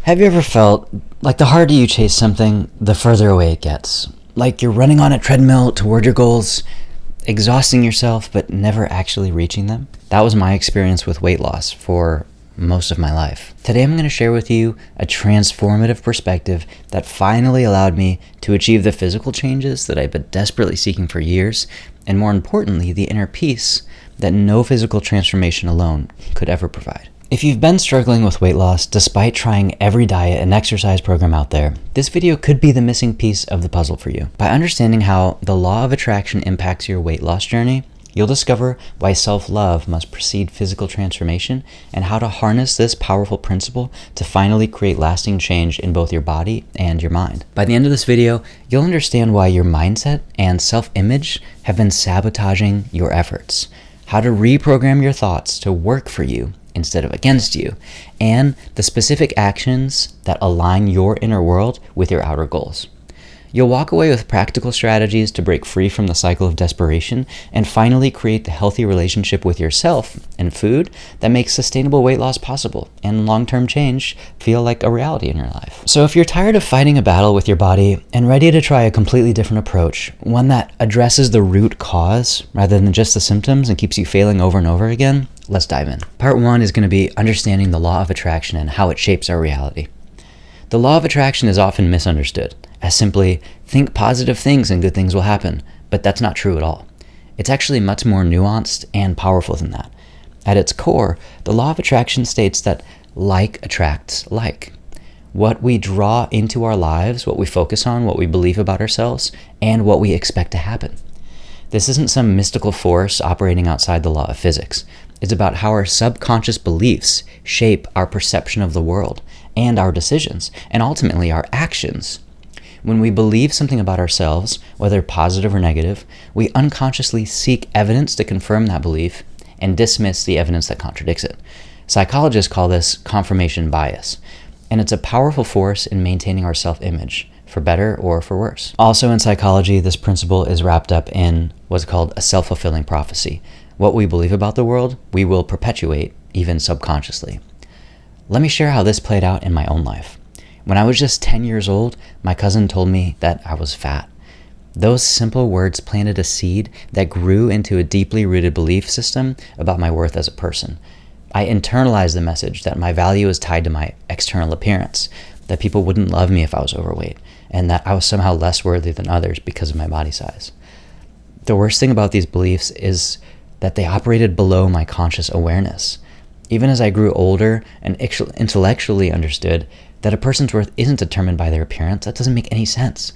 Have you ever felt like the harder you chase something, the further away it gets? Like you're running on a treadmill toward your goals, exhausting yourself, but never actually reaching them? That was my experience with weight loss for most of my life. Today I'm going to share with you a transformative perspective that finally allowed me to achieve the physical changes that I've been desperately seeking for years, and more importantly, the inner peace that no physical transformation alone could ever provide. If you've been struggling with weight loss despite trying every diet and exercise program out there, this video could be the missing piece of the puzzle for you. By understanding how the law of attraction impacts your weight loss journey, you'll discover why self-love must precede physical transformation and how to harness this powerful principle to finally create lasting change in both your body and your mind. By the end of this video, you'll understand why your mindset and self-image have been sabotaging your efforts, how to reprogram your thoughts to work for you instead of against you, and the specific actions that align your inner world with your outer goals. You'll walk away with practical strategies to break free from the cycle of desperation and finally create the healthy relationship with yourself and food that makes sustainable weight loss possible and long-term change feel like a reality in your life. So if you're tired of fighting a battle with your body and ready to try a completely different approach, one that addresses the root cause rather than just the symptoms and keeps you failing over and over again, let's dive in. Part 1 is going to be understanding the law of attraction and how it shapes our reality. The law of attraction is often misunderstood as simply think positive things and good things will happen, but that's not true at all. It's actually much more nuanced and powerful than that. At its core, the law of attraction states that like attracts like. What we draw into our lives, what we focus on, what we believe about ourselves, and what we expect to happen. This isn't some mystical force operating outside the law of physics. It's about how our subconscious beliefs shape our perception of the world and our decisions, and ultimately our actions. When we believe something about ourselves, whether positive or negative, we unconsciously seek evidence to confirm that belief and dismiss the evidence that contradicts it. Psychologists call this confirmation bias, and it's a powerful force in maintaining our self-image, for better or for worse. Also in psychology, this principle is wrapped up in what's called a self-fulfilling prophecy. What we believe about the world, we will perpetuate, even subconsciously. Let me share how this played out in my own life. When I was just 10 years old, my cousin told me that I was fat. Those simple words planted a seed that grew into a deeply rooted belief system about my worth as a person. I internalized the message that my value is tied to my external appearance, that people wouldn't love me if I was overweight, and that I was somehow less worthy than others because of my body size. The worst thing about these beliefs is that they operated below my conscious awareness. Even as I grew older and intellectually understood that a person's worth isn't determined by their appearance, that doesn't make any sense.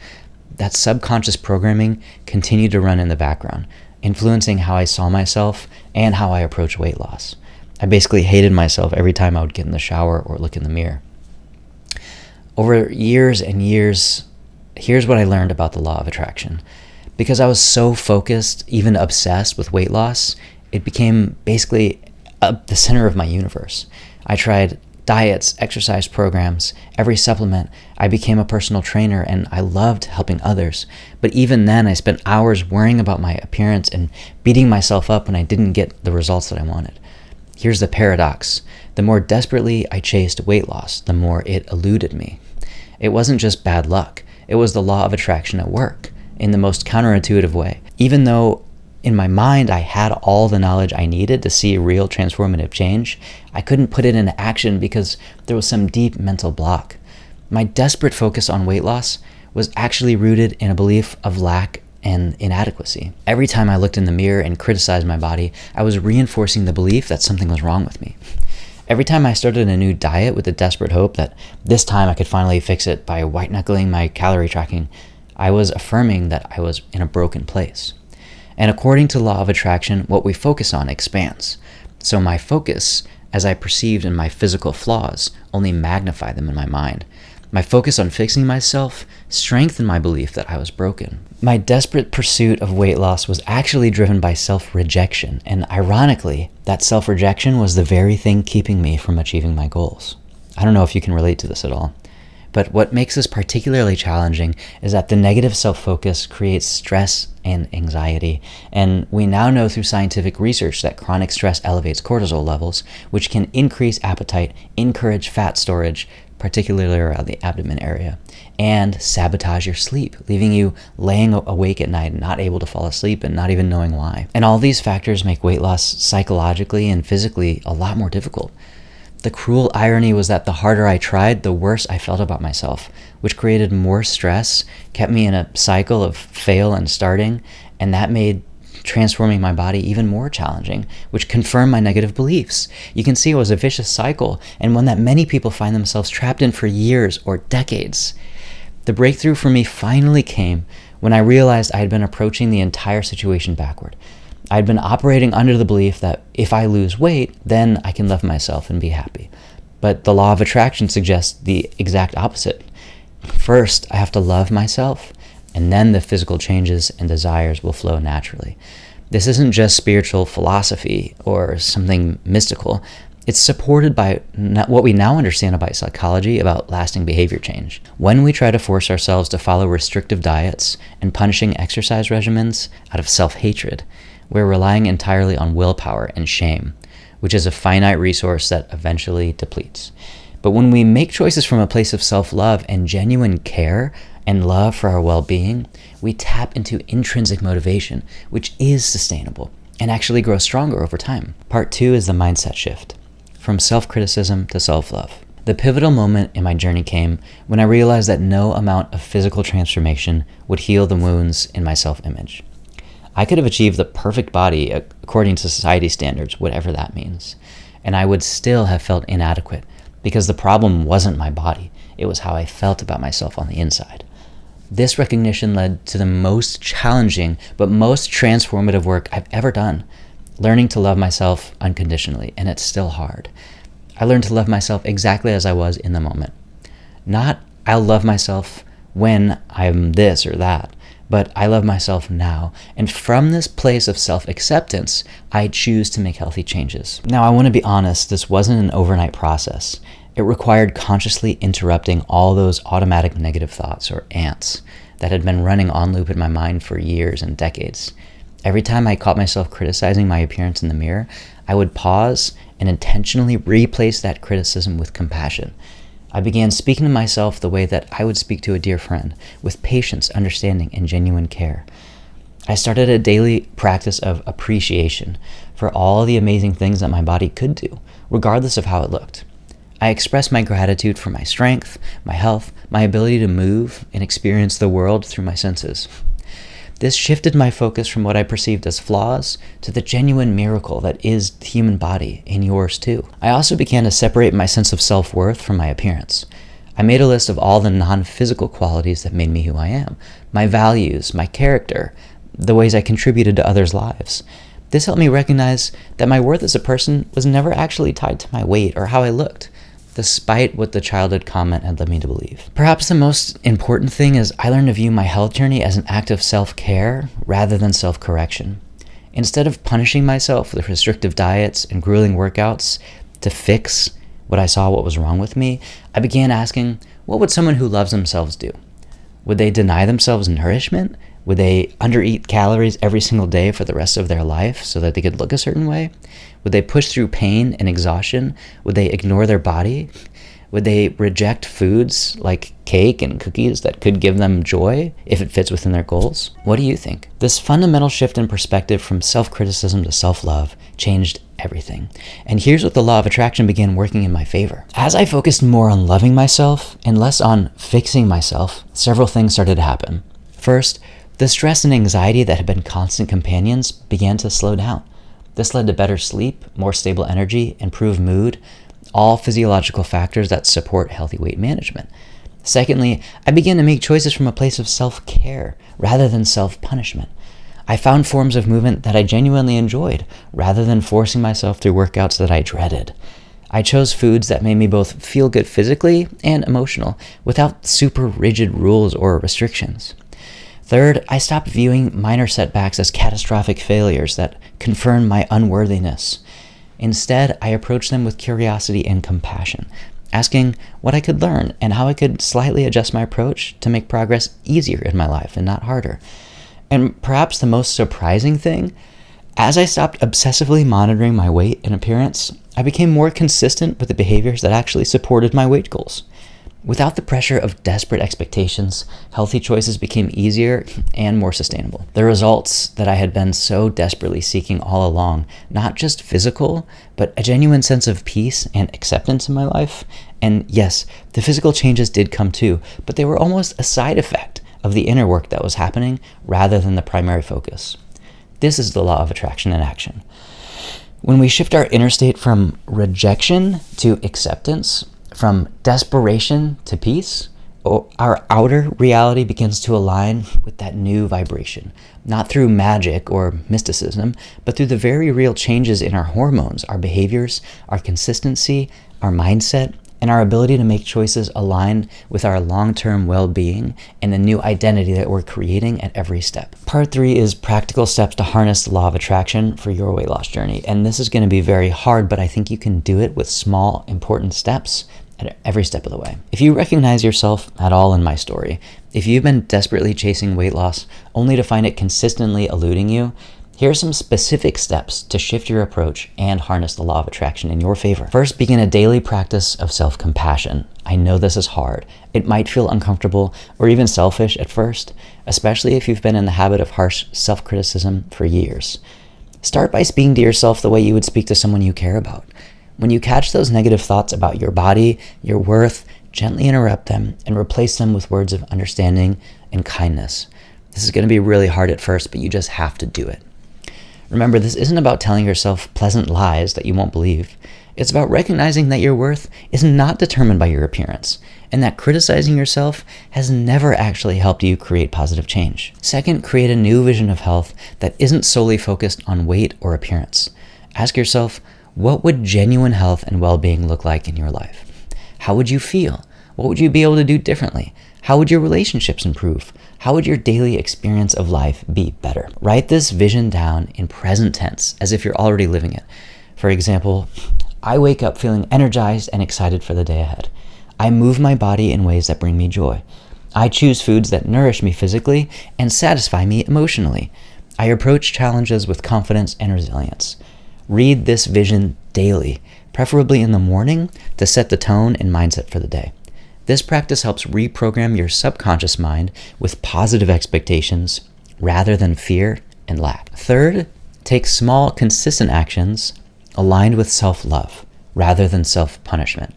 That subconscious programming continued to run in the background, influencing how I saw myself and how I approached weight loss. I basically hated myself every time I would get in the shower or look in the mirror. Over years and years, here's what I learned about the law of attraction. Because I was so focused, even obsessed with weight loss, it became basically the center of my universe. I tried diets, exercise programs, every supplement. I became a personal trainer and I loved helping others. But even then, I spent hours worrying about my appearance and beating myself up when I didn't get the results that I wanted. Here's the paradox. The more desperately I chased weight loss, the more it eluded me. It wasn't just bad luck. It was the law of attraction at work in the most counterintuitive way. Even though in my mind, I had all the knowledge I needed to see real transformative change, I couldn't put it into action because there was some deep mental block. My desperate focus on weight loss was actually rooted in a belief of lack and inadequacy. Every time I looked in the mirror and criticized my body, I was reinforcing the belief that something was wrong with me. Every time I started a new diet with the desperate hope that this time I could finally fix it by white-knuckling my calorie tracking, I was affirming that I was in a broken place. And according to the law of attraction, what we focus on expands. So my focus, as I perceived in my physical flaws, only magnified them in my mind. My focus on fixing myself strengthened my belief that I was broken. My desperate pursuit of weight loss was actually driven by self-rejection, and ironically, that self-rejection was the very thing keeping me from achieving my goals. I don't know if you can relate to this at all. But what makes this particularly challenging is that the negative self-focus creates stress and anxiety. And we now know through scientific research that chronic stress elevates cortisol levels, which can increase appetite, encourage fat storage, particularly around the abdomen area, and sabotage your sleep, leaving you laying awake at night, not able to fall asleep and not even knowing why. And all these factors make weight loss psychologically and physically a lot more difficult. The cruel irony was that the harder I tried, the worse I felt about myself, which created more stress, kept me in a cycle of fail and starting, and that made transforming my body even more challenging, which confirmed my negative beliefs. You can see it was a vicious cycle, and one that many people find themselves trapped in for years or decades. The breakthrough for me finally came when I realized I had been approaching the entire situation backward. I'd been operating under the belief that if I lose weight, then I can love myself and be happy. But the law of attraction suggests the exact opposite. First, I have to love myself, and then the physical changes and desires will flow naturally. This isn't just spiritual philosophy or something mystical. It's supported by what we now understand about psychology about lasting behavior change. When we try to force ourselves to follow restrictive diets and punishing exercise regimens out of self-hatred, we're relying entirely on willpower and shame, which is a finite resource that eventually depletes. But when we make choices from a place of self-love and genuine care and love for our well-being, we tap into intrinsic motivation, which is sustainable and actually grows stronger over time. Part 2 is the mindset shift, from self-criticism to self-love. The pivotal moment in my journey came when I realized that no amount of physical transformation would heal the wounds in my self-image. I could have achieved the perfect body according to society standards, whatever that means, and I would still have felt inadequate because the problem wasn't my body, it was how I felt about myself on the inside. This recognition led to the most challenging but most transformative work I've ever done, learning to love myself unconditionally, and it's still hard. I learned to love myself exactly as I was in the moment. Not, I'll love myself when I'm this or that, but I love myself now. And from this place of self-acceptance, I choose to make healthy changes. Now, I want to be honest, this wasn't an overnight process. It required consciously interrupting all those automatic negative thoughts, or ants, that had been running on loop in my mind for years and decades. Every time I caught myself criticizing my appearance in the mirror, I would pause and intentionally replace that criticism with compassion. I began speaking to myself the way that I would speak to a dear friend, with patience, understanding, and genuine care. I started a daily practice of appreciation for all the amazing things that my body could do, regardless of how it looked. I expressed my gratitude for my strength, my health, my ability to move and experience the world through my senses. This shifted my focus from what I perceived as flaws to the genuine miracle that is the human body, and yours too. I also began to separate my sense of self-worth from my appearance. I made a list of all the non-physical qualities that made me who I am, my values, my character, the ways I contributed to others' lives. This helped me recognize that my worth as a person was never actually tied to my weight or how I looked, despite what the childhood comment had led me to believe. Perhaps the most important thing is I learned to view my health journey as an act of self-care rather than self-correction. Instead of punishing myself with restrictive diets and grueling workouts to fix what was wrong with me, I began asking, what would someone who loves themselves do? Would they deny themselves nourishment? Would they undereat calories every single day for the rest of their life so that they could look a certain way? Would they push through pain and exhaustion? Would they ignore their body? Would they reject foods like cake and cookies that could give them joy if it fits within their goals? What do you think? This fundamental shift in perspective from self-criticism to self-love changed everything. And here's what the law of attraction began working in my favor. As I focused more on loving myself and less on fixing myself, several things started to happen. First, the stress and anxiety that had been constant companions began to slow down. This led to better sleep, more stable energy, improved mood, all physiological factors that support healthy weight management. Secondly, I began to make choices from a place of self-care rather than self-punishment. I found forms of movement that I genuinely enjoyed rather than forcing myself through workouts that I dreaded. I chose foods that made me both feel good physically and emotional without super rigid rules or restrictions. Third, I stopped viewing minor setbacks as catastrophic failures that confirmed my unworthiness. Instead, I approached them with curiosity and compassion, asking what I could learn and how I could slightly adjust my approach to make progress easier in my life and not harder. And perhaps the most surprising thing, as I stopped obsessively monitoring my weight and appearance, I became more consistent with the behaviors that actually supported my weight goals. Without the pressure of desperate expectations, healthy choices became easier and more sustainable. The results that I had been so desperately seeking all along, not just physical, but a genuine sense of peace and acceptance in my life. And yes, the physical changes did come too, but they were almost a side effect of the inner work that was happening rather than the primary focus. This is the law of attraction in action. When we shift our inner state from rejection to acceptance, from desperation to peace, our outer reality begins to align with that new vibration, not through magic or mysticism, but through the very real changes in our hormones, our behaviors, our consistency, our mindset, and our ability to make choices aligned with our long-term well-being and the new identity that we're creating at every step. Part 3 is practical steps to harness the law of attraction for your weight loss journey. And this is going to be very hard, but I think you can do it with small, important steps at every step of the way. If you recognize yourself at all in my story, if you've been desperately chasing weight loss only to find it consistently eluding you, here are some specific steps to shift your approach and harness the law of attraction in your favor. First, begin a daily practice of self-compassion. I know this is hard. It might feel uncomfortable or even selfish at first, especially if you've been in the habit of harsh self-criticism for years. Start by speaking to yourself the way you would speak to someone you care about. When you catch those negative thoughts about your body, your worth, gently interrupt them and replace them with words of understanding and kindness. This is going to be really hard at first, but you just have to do it. Remember, this isn't about telling yourself pleasant lies that you won't believe. It's about recognizing that your worth is not determined by your appearance, and that criticizing yourself has never actually helped you create positive change. Second, create a new vision of health that isn't solely focused on weight or appearance. Ask yourself, what would genuine health and well-being look like in your life? How would you feel? What would you be able to do differently? How would your relationships improve? How would your daily experience of life be better? Write this vision down in present tense, as if you're already living it. For example, I wake up feeling energized and excited for the day ahead. I move my body in ways that bring me joy. I choose foods that nourish me physically and satisfy me emotionally. I approach challenges with confidence and resilience. Read this vision daily, preferably in the morning, to set the tone and mindset for the day. This practice helps reprogram your subconscious mind with positive expectations rather than fear and lack. Third, take small, consistent actions aligned with self-love rather than self-punishment.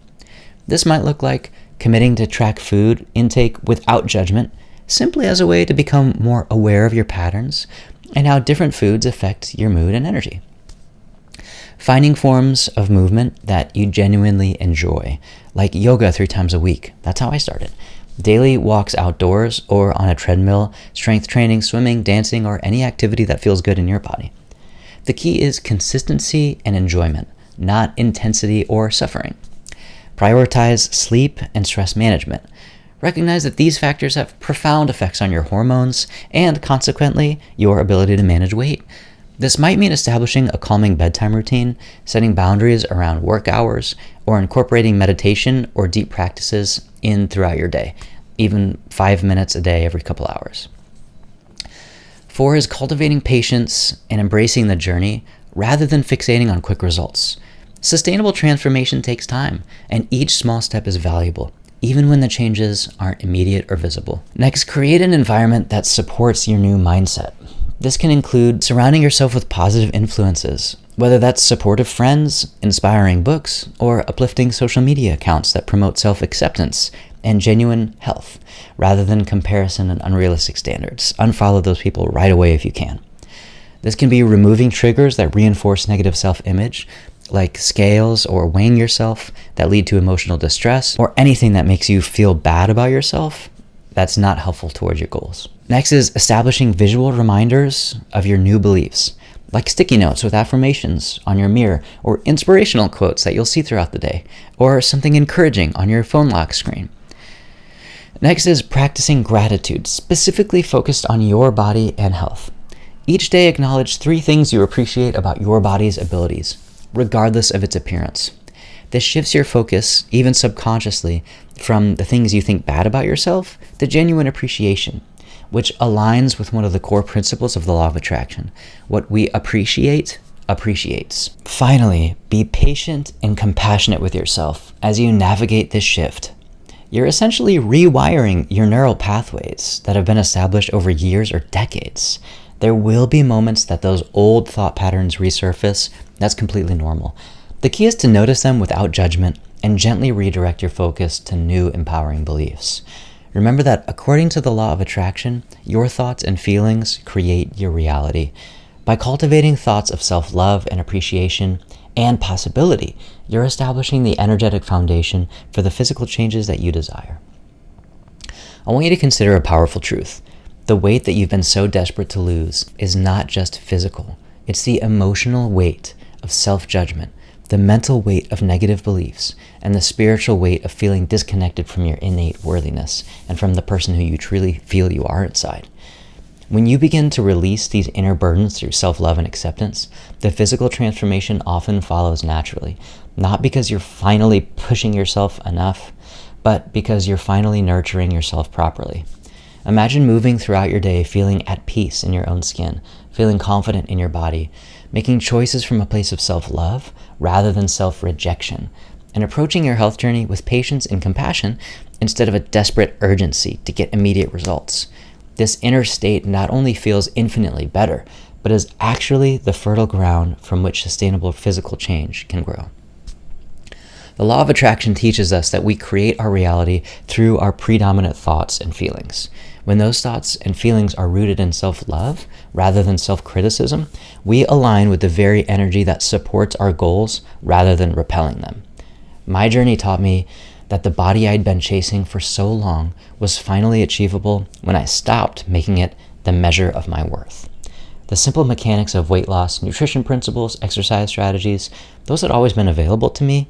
This might look like committing to track food intake without judgment, simply as a way to become more aware of your patterns and how different foods affect your mood and energy. Finding forms of movement that you genuinely enjoy, like yoga 3 times a week. That's how I started. Daily walks outdoors or on a treadmill, strength training, swimming, dancing, or any activity that feels good in your body. The key is consistency and enjoyment, not intensity or suffering. Prioritize sleep and stress management. Recognize that these factors have profound effects on your hormones and, consequently, your ability to manage weight. This might mean establishing a calming bedtime routine, setting boundaries around work hours, or incorporating meditation or deep practices in throughout your day, even 5 minutes a day every couple hours. 4 is cultivating patience and embracing the journey rather than fixating on quick results. Sustainable transformation takes time, and each small step is valuable, even when the changes aren't immediate or visible. Next, create an environment that supports your new mindset. This can include surrounding yourself with positive influences, whether that's supportive friends, inspiring books, or uplifting social media accounts that promote self-acceptance and genuine health, rather than comparison and unrealistic standards. Unfollow those people right away if you can. This can be removing triggers that reinforce negative self-image, like scales or weighing yourself that lead to emotional distress, or anything that makes you feel bad about yourself that's not helpful towards your goals. Next is establishing visual reminders of your new beliefs, like sticky notes with affirmations on your mirror, or inspirational quotes that you'll see throughout the day, or something encouraging on your phone lock screen. Next is practicing gratitude, specifically focused on your body and health. Each day acknowledge 3 things you appreciate about your body's abilities, regardless of its appearance. This shifts your focus, even subconsciously, from the things you think bad about yourself to genuine appreciation, which aligns with one of the core principles of the law of attraction. What we appreciate appreciates. Finally, be patient and compassionate with yourself as you navigate this shift. You're essentially rewiring your neural pathways that have been established over years or decades. There will be moments that those old thought patterns resurface. That's completely normal. The key is to notice them without judgment and gently redirect your focus to new empowering beliefs. Remember that according to the law of attraction, your thoughts and feelings create your reality. By cultivating thoughts of self-love and appreciation and possibility, you're establishing the energetic foundation for the physical changes that you desire. I want you to consider a powerful truth. The weight that you've been so desperate to lose is not just physical. It's the emotional weight of self-judgment, the mental weight of negative beliefs, and the spiritual weight of feeling disconnected from your innate worthiness and from the person who you truly feel you are inside. When you begin to release these inner burdens through self-love and acceptance, the physical transformation often follows naturally, not because you're finally pushing yourself enough, but because you're finally nurturing yourself properly. Imagine moving throughout your day feeling at peace in your own skin, feeling confident in your body, making choices from a place of self-love rather than self-rejection, and approaching your health journey with patience and compassion instead of a desperate urgency to get immediate results. This inner state not only feels infinitely better, but is actually the fertile ground from which sustainable physical change can grow. The law of attraction teaches us that we create our reality through our predominant thoughts and feelings. When those thoughts and feelings are rooted in self-love rather than self-criticism, we align with the very energy that supports our goals rather than repelling them. My journey taught me that the body I'd been chasing for so long was finally achievable when I stopped making it the measure of my worth. The simple mechanics of weight loss, nutrition principles, exercise strategies, those had always been available to me,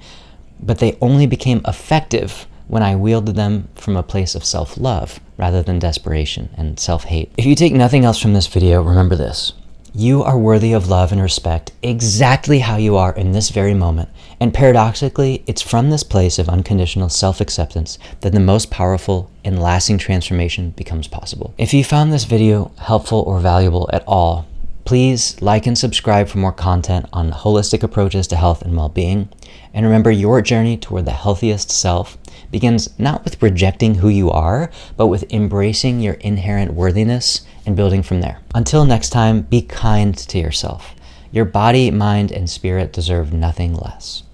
but they only became effective when I wielded them from a place of self-love rather than desperation and self-hate. If you take nothing else from this video, remember this. You are worthy of love and respect exactly how you are in this very moment. And paradoxically, it's from this place of unconditional self-acceptance that the most powerful and lasting transformation becomes possible. If you found this video helpful or valuable at all, please like and subscribe for more content on holistic approaches to health and well-being. And remember, your journey toward the healthiest self begins not with rejecting who you are, but with embracing your inherent worthiness and building from there. Until next time, be kind to yourself. Your body, mind, and spirit deserve nothing less.